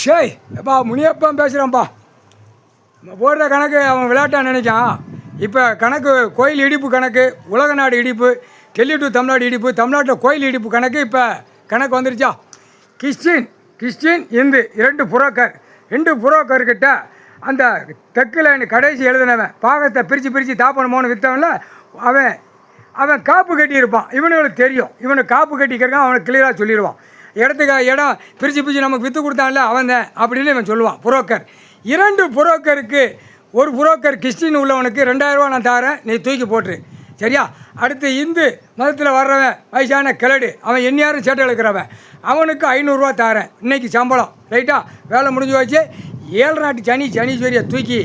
ஷேய் எப்பா முனியப்பன் பேசுகிறேன்ப்பா. நம்ம போடுற கணக்கு அவன் விளையாட்டான்னு நினைக்கான். இப்போ கணக்கு கோயில் இடிப்பு கணக்கு, உலக நாடு இடிப்பு, டெல்லி டு தமிழ்நாடு இடிப்பு, தமிழ்நாட்டில் கோயில் இடிப்பு கணக்கு இப்போ கணக்கு வந்துருச்சா. கிறிஸ்டின் இந்து ரெண்டு புரோக்கர்கிட்ட அந்த தெற்கு லைன் கடைசி எழுதினவன் பாகத்தை பிரித்து தாப்பனமோன்னு விற்றவன்ல அவன் காப்பு கட்டியிருப்பான். இவனுங்களுக்கு தெரியும், இவனுக்கு காப்பு கட்டிக்கிறக்கான். அவனுக்கு கிளியராக சொல்லிடுவான். இடம் பிரித்து நமக்கு விற்று கொடுத்தான்ல அவன் தான் அப்படின்னு இவன் சொல்லுவான். புரோக்கர் இரண்டு புரோக்கருக்கு, ஒரு புரோக்கர் கிறிஸ்டின் உள்ளவனுக்கு 2000 ரூபா நான் தரேன், நீ தூக்கி போட்டுரு, சரியா. அடுத்து இந்து மதத்தில் வர்றவன் வயசான கிளடு, அவன் எந்நேரம் சேட்டை எழுக்கிறவன், அவனுக்கு 500 ரூபா தரேன், இன்றைக்கி சம்பளம், ரைட்டா. வேலை முடிஞ்சு வச்சு 7 நாட்டு சனீஸ்வரியை தூக்கி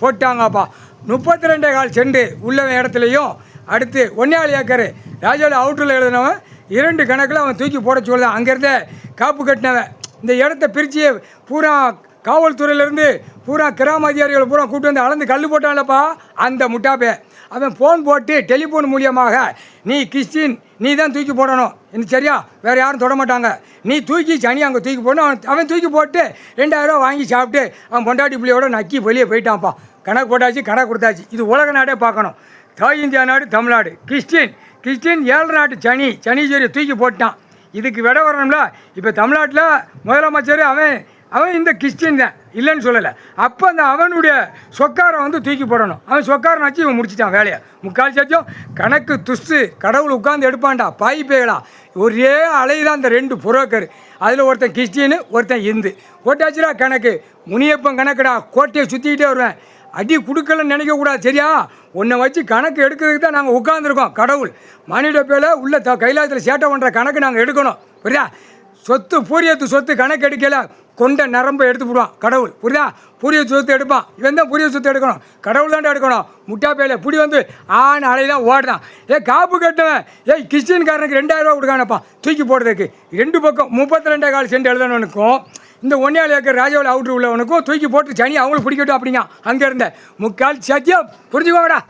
போட்டாங்கப்பா. 32.25 சென்ட் உள்ளவன் இடத்துலையும், அடுத்து 1.5 ஏக்கர் ராஜாவில் அவுட்டரில் எழுதினவன் 2 கணக்கில் அவன் தூக்கி போட சொல்லுதான். அங்கேருந்தே காப்பு கட்டினவன் இந்த இடத்த பிரித்து பூரா காவல்துறையிலேருந்து பூரா கிராம அதிகாரிகளை பூரா கூப்பிட்டு வந்து அளந்து கல் போட்டான்லப்பா. அந்த முட்டாப்பே அவன் ஃபோன் போட்டு டெலிஃபோன் மூலியமாக, நீ கிறிஸ்டின், நீ தான் தூக்கி போடணும், எனக்கு சரியா, வேறு யாரும் தொட மாட்டாங்க, நீ தூக்கி சனி அங்கே தூக்கி போடணும். அவன் தூக்கி போட்டு 2000 ரூபா வாங்கி சாப்பிட்டு அவன் பொண்டாட்டி பிள்ளையோட நக்கி வெளியே போயிட்டான்ப்பா. கணக்கு போட்டாச்சு, கணக்கு கொடுத்தாச்சு. இது உலக நாடே பார்க்கணும். தாய் இந்தியா நாடு தமிழ்நாடு. கிறிஸ்டின் 7 நாட்டு சனீஸ்வரியை தூக்கி போட்டான். இதுக்கு விட வரணும்ல. இப்போ தமிழ்நாட்டில் முதலமைச்சர் அவன் இந்த கிறிஸ்டின் தான், இல்லைன்னு சொல்லலை. அப்போ அந்த அவனுடைய சொக்காரை வந்து தூக்கி போடணும். அவன் சொக்காரன் வச்சு இவன் முடிச்சிட்டான் வேலையை. முக்கால் சத்தியம் கணக்கு துஸ்து கடவுள் உட்காந்து எடுப்பான்டா. பாய் பேயலாம். ஒரே அலைதான் அந்த 2 புரோக்கர். அதில் ஒருத்தன் கிறிஸ்டின்னு, ஒருத்தன் இந்து. போட்டாச்சுடா கணக்கு. முனியப்பன் கணக்குடா. கோட்டையை சுற்றிக்கிட்டே வருவேன். அடி கொடுக்கலன்னு நினைக்கக்கூடாது, சரியா. உன்னை வச்சு கணக்கு எடுக்கிறதுக்கு தான் நாங்கள் உட்காந்துருக்கோம். கடவுள் மனித பேல உள்ள கைலாயத்தில் சேட்டை பண்ணுற கணக்கு நாங்கள் எடுக்கணும், புரியுதா. பூரியத்து சொத்து கணக்கு எடுக்கல, கொண்ட நரம்பை எடுத்து போடுவான் கடவுள், புரியுதா. பூரிய சொத்து எடுப்பான். இவன் தான் பூரிய சொத்து எடுக்கணும், கடவுள் தாண்டா எடுக்கணும். முட்டா பேல புடி வந்து அலைதான் ஓடுதான். காப்பு கட்டுவேன். கிறிஸ்டின்காரனுக்கு 2000 ரூபா கொடுக்கானப்பா தூக்கி போடுறதுக்கு. 2 பக்கம் 32.25 சென்ட் எழுதணுக்கும், இந்த 1.5 ஏக்கர் ராஜாவில் அவுட்ரு உள்ளவனுக்கும் தூக்கி போட்டு சனி அவங்களுக்கு பிடிக்கட்டும் அப்படிங்க. அங்கே இருந்த முக்கால் சத்தியம் புரிஞ்சுக்கோங்கடா.